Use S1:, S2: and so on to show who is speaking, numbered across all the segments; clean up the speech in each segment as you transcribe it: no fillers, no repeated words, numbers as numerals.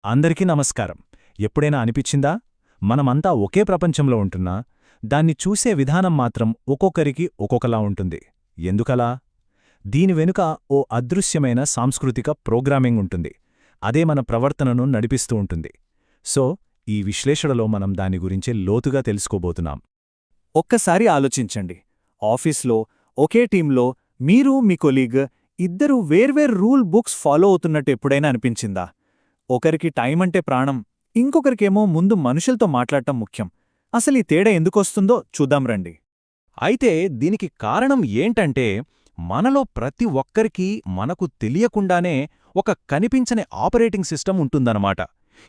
S1: అందరికీ నమస్కారం. ఎప్పుడైనా అనిపించిందా మనమంతా ఒకే ప్రపంచంలో ఉంటున్నా దాన్ని చూసే విధానం మాత్రం ఒక్కొక్కరికి ఒక్కొక్కలా ఉంటుంది. ఎందుకలా? దీని వెనుక ఓ అదృశ్యమైన సాంస్కృతిక ప్రోగ్రామింగ్ ఉంటుంది. అదే మన ప్రవర్తనను నడిపిస్తూ ఉంటుంది. సో ఈ విశ్లేషణలో మనం దాని గురించి లోతుగా తెలుసుకోబోతున్నాం.
S2: ఒక్కసారి ఆలోచించండి. ఆఫీస్లో ఒకే టీంలో మీరు మీ కొలీగ్ ఇద్దరూ వేర్వేరు రూల్ బుక్స్ ఫాలో అవుతున్నట్టు ఎప్పుడైనా అనిపించిందా? ఒకరికి టైం అంటే ప్రాణం, ఇంకొకరికేమో ముందు మనుషులతో మాట్లాడటం ముఖ్యం. అసలీ తేడా ఎందుకొస్తుందో చూద్దాం రండి.
S1: అయితే దీనికి కారణం ఏంటంటే మనలో ప్రతి ఒక్కరికీ మనకు తెలియకుండానే ఒక కనిపించని ఆపరేటింగ్ సిస్టమ్ ఉంటుందన్నమాట.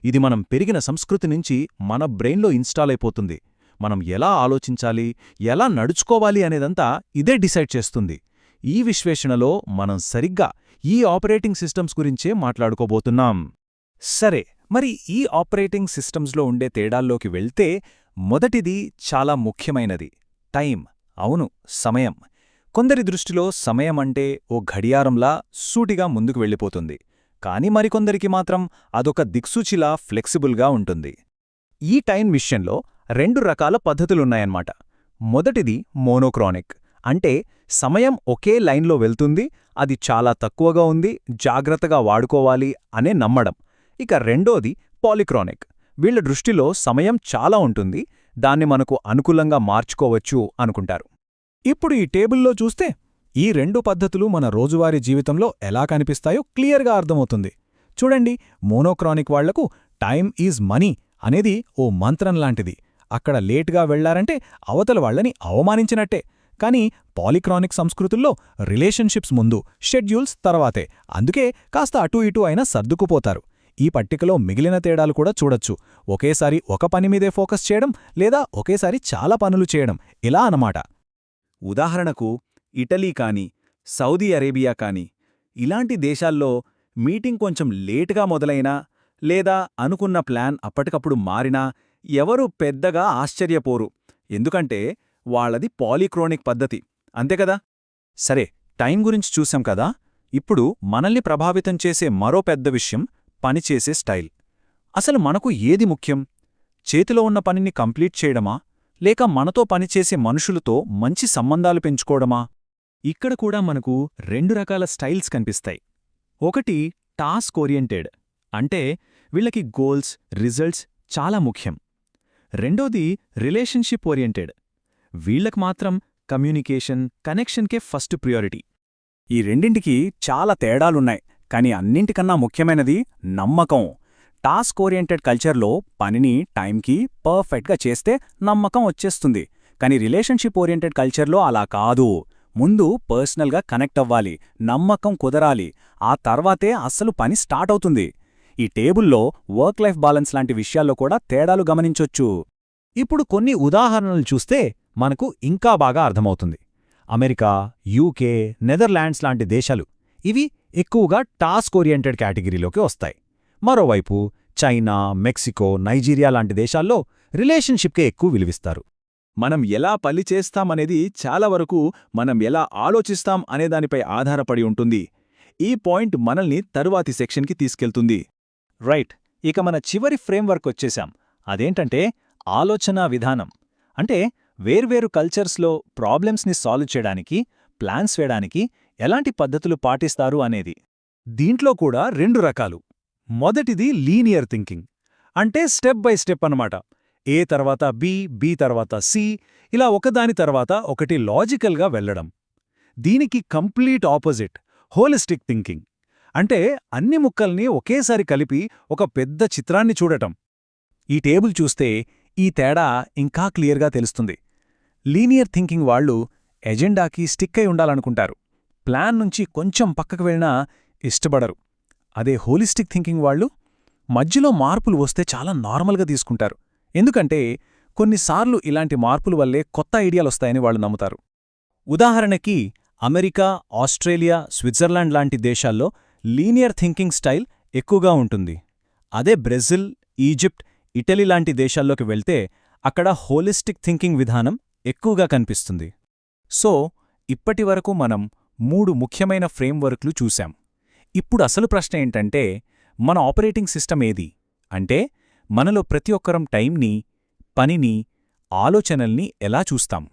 S1: ఇది మనం పెరిగిన సంస్కృతి నుంచి మన బ్రెయిన్లో ఇన్స్టాల్ అయిపోతుంది. మనం ఎలా ఆలోచించాలి, ఎలా నడుచుకోవాలి అనేదంతా ఇదే డిసైడ్ చేస్తుంది. ఈ విశ్లేషణలో మనం సరిగ్గా ఈ ఆపరేటింగ్ సిస్టమ్స్ గురించే మాట్లాడుకోబోతున్నాం.
S2: సరే, మరి ఈ ఆపరేటింగ్ సిస్టమ్స్లో ఉండే తేడాల్లోకి వెళ్తే మొదటిది చాలా ముఖ్యమైనది టైం. అవును, సమయం. కొందరి దృష్టిలో సమయం అంటే ఓ ఘడియారంలా సూటిగా ముందుకు వెళ్ళిపోతుంది. కాని మరికొందరికి మాత్రం అదొక దిక్సూచిలా ఫ్లెక్సిబుల్గా ఉంటుంది. ఈ టైం విషయంలో రెండు రకాల పద్ధతులున్నాయన్నమాట. మొదటిది మోనోక్రానిక్, అంటే సమయం ఒకే లైన్లో వెళ్తుంది, అది చాలా తక్కువగా ఉంది, జాగ్రత్తగా వాడుకోవాలి అనే నమ్మడం. ఇక రెండోది పాలిక్రానిక్. వీళ్ల దృష్టిలో సమయం చాలా ఉంటుంది, దాన్ని మనకు అనుకూలంగా మార్చుకోవచ్చు అనుకుంటారు. ఇప్పుడు ఈ టేబుల్లో చూస్తే ఈ రెండు పద్ధతులు మన రోజువారీ జీవితంలో ఎలా కనిపిస్తాయో క్లియర్గా అర్థమవుతుంది. చూడండి, మోనోక్రానిక్ వాళ్లకు టైమ్ ఈజ్ మనీ అనేది ఓ మంత్రం లాంటిది. అక్కడ లేటుగా వెళ్లారంటే అవతల వాళ్లని అవమానించినట్టే. కానీ పాలిక్రానిక్ సంస్కృతుల్లో రిలేషన్షిప్స్ ముందు, షెడ్యూల్స్ తర్వాతే. అందుకే కాస్త అటూ ఇటూ అయినా సర్దుకుపోతారు. ఈ పట్టికలో మిగిలిన తేడాలు కూడా చూడొచ్చు. ఒకేసారి ఒక పని మీదే ఫోకస్ చేయడం, లేదా ఒకేసారి చాలా పనులు చేయడం, ఇలా అన్నమాట.
S3: ఉదాహరణకు ఇటలీ కాని, సౌదీ అరేబియా కాని, ఇలాంటి దేశాల్లో మీటింగ్ కొంచెం లేటుగా మొదలైనా, లేదా అనుకున్న ప్లాన్ అప్పటికప్పుడు మారినా ఎవరూ పెద్దగా ఆశ్చర్యపోరు. ఎందుకంటే వాళ్లది పాలిక్రోనిక్ పద్ధతి, అంతేకదా?
S2: సరే, టైం గురించి చూశాం కదా. ఇప్పుడు మనల్ని ప్రభావితం చేసే మరో పెద్ద విషయం పనిచేసే స్టైల్. అసలు మనకు ఏది ముఖ్యం? చేతిలో ఉన్న పనిని కంప్లీట్ చేయడమా, లేక మనతో పనిచేసే మనుషులతో మంచి సంబంధాలు పెంచుకోవడమా?
S3: ఇక్కడ కూడా మనకు రెండు రకాల స్టైల్స్ కనిపిస్తాయి. ఒకటి టాస్క్ ఓరియంటెడ్, అంటే వీళ్ళకి గోల్స్, రిజల్ట్స్ చాలా ముఖ్యం. రెండోది రిలేషన్షిప్ ఓరియంటెడ్, వీళ్లకు మాత్రం కమ్యూనికేషన్, కనెక్షన్కే ఫస్ట్ ప్రియారిటీ.
S2: ఈ రెండింటికి చాలా తేడాలున్నాయి, కానీ అన్నింటికన్నా ముఖ్యమైనది నమ్మకం. టాస్క్ ఓరియంటెడ్ కల్చర్లో పనిని టైంకి పర్ఫెక్ట్గా చేస్తే నమ్మకం వచ్చేస్తుంది. కానీ రిలేషన్షిప్ ఓరియంటెడ్ కల్చర్లో అలా కాదు. ముందు పర్సనల్గా కనెక్ట్ అవ్వాలి, నమ్మకం కుదరాలి, ఆ తర్వాతే అస్సలు పని స్టార్ట్ అవుతుంది. ఈ టేబుల్లో వర్క్ లైఫ్ బ్యాలెన్స్ లాంటి విషయాల్లో కూడా తేడాలు గమనించొచ్చు.
S1: ఇప్పుడు కొన్ని ఉదాహరణలు చూస్తే మనకు ఇంకా బాగా అర్థమవుతుంది. అమెరికా, యూకే, నెదర్లాండ్స్ లాంటి దేశాలు ఇవి ఎక్కువగా టాస్క్ ఓరియంటెడ్ కేటగిరీలోకి వస్తాయి. మరోవైపు చైనా, మెక్సికో, నైజీరియా లాంటి దేశాల్లో రిలేషన్షిప్కే ఎక్కువ విలువిస్తారు.
S3: మనం ఎలా పని చేస్తామనేది చాలా వరకు మనం ఎలా ఆలోచిస్తాం అనేదానిపై ఆధారపడి ఉంటుంది. ఈ పాయింట్ మనల్ని తరువాతి సెక్షన్కి తీసుకెళ్తుంది.
S2: రైట్, ఇక మన చివరి ఫ్రేమ్వర్క్ వచ్చేశాం. అదేంటంటే ఆలోచనా విధానం. అంటే వేర్వేరు కల్చర్స్లో ప్రాబ్లమ్స్ని సాల్వ్ చేయడానికి, ప్లాన్స్ వేయడానికి ఎలాంటి పద్ధతులు పాటిస్తారు అనేది.
S1: దీంట్లో కూడా రెండు రకాలు. మొదటిది లీనియర్ థింకింగ్, అంటే స్టెప్ బై స్టెప్ అన్నమాట. ఏ తర్వాత బి, బి తర్వాత సి, ఇలా ఒకదాని తర్వాత ఒకటి లాజికల్గా వెళ్లడం. దీనికి కంప్లీట్ ఆపోజిట్ హోలిస్టిక్ థింకింగ్, అంటే అన్ని ముక్కల్ని ఒకేసారి కలిపి ఒక పెద్ద చిత్రాన్ని చూడటం.
S2: ఈ టేబుల్ చూస్తే ఈ తేడా ఇంకా క్లియర్గా తెలుస్తుంది. లీనియర్ థింకింగ్ వాళ్ళు ఎజెండాకి స్టిక్ అయి ఉండాలనుకుంటారు, ప్లాన్ నుంచి కొంచెం పక్కకు వెళ్ళినా ఇష్టపడరు. అదే హోలిస్టిక్ థింకింగ్ వాళ్ళు మధ్యలో మార్పులు వస్తే చాలా నార్మల్గా తీసుకుంటారు. ఎందుకంటే కొన్నిసార్లు ఇలాంటి మార్పుల వల్లే కొత్త ఐడియాలొస్తాయని వాళ్ళు నమ్ముతారు. ఉదాహరణకి అమెరికా, ఆస్ట్రేలియా, స్విట్జర్లాండ్ లాంటి దేశాల్లో లీనియర్ థింకింగ్ స్టైల్ ఎక్కువగా ఉంటుంది. అదే బ్రెజిల్, ఈజిప్ట్, ఇటలీ లాంటి దేశాల్లోకి వెళ్తే అక్కడ హోలిస్టిక్ థింకింగ్ విధానం ఎక్కువగా కనిపిస్తుంది. సో ఇప్పటివరకు మనం 3 ముఖ్యమైన ఫ్రేమ్వర్క్లు చూశాం. ఇప్పుడు అసలు ప్రశ్న ఏంటంటే, మన ఆపరేటింగ్ సిస్టమ్ ఏది? అంటే మనలో ప్రతి ఒక్కరం టైంని, పనిని, ఆలోచనల్ని ఎలా చూస్తాం?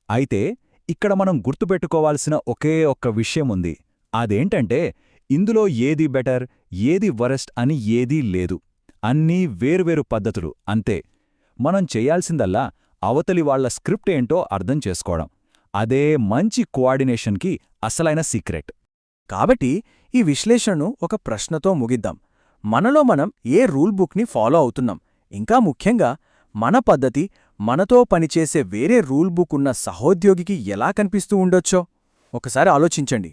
S1: అయితే ఇక్కడ మనం గుర్తుపెట్టుకోవాల్సిన ఒకే ఒక్క విషయం ఉంది. అదేంటంటే ఇందులో ఏది బెటర్, ఏది వరస్ట్ అని ఏదీ లేదు. అన్నీ వేర్వేరు పద్ధతులు అంతే. మనం చెయ్యాల్సిందల్లా అవతలి వాళ్ల స్క్రిప్ట్ ఏంటో అర్థం చేసుకోవడం. అదే మంచి కోఆర్డినేషన్కి అసలైన సీక్రెట్.
S3: కాబట్టి ఈ విశ్లేషణను ఒక ప్రశ్నతో ముగిద్దాం. మనలో మనం ఏ రూల్ బుక్ని ఫాలో అవుతున్నాం? ఇంకా ముఖ్యంగా మన పద్ధతి మనతో పనిచేసే వేరే రూల్ బుక్ ఉన్న సహోద్యోగికి ఎలా కనిపిస్తూ ఉండొచ్చో ఒకసారి ఆలోచించండి.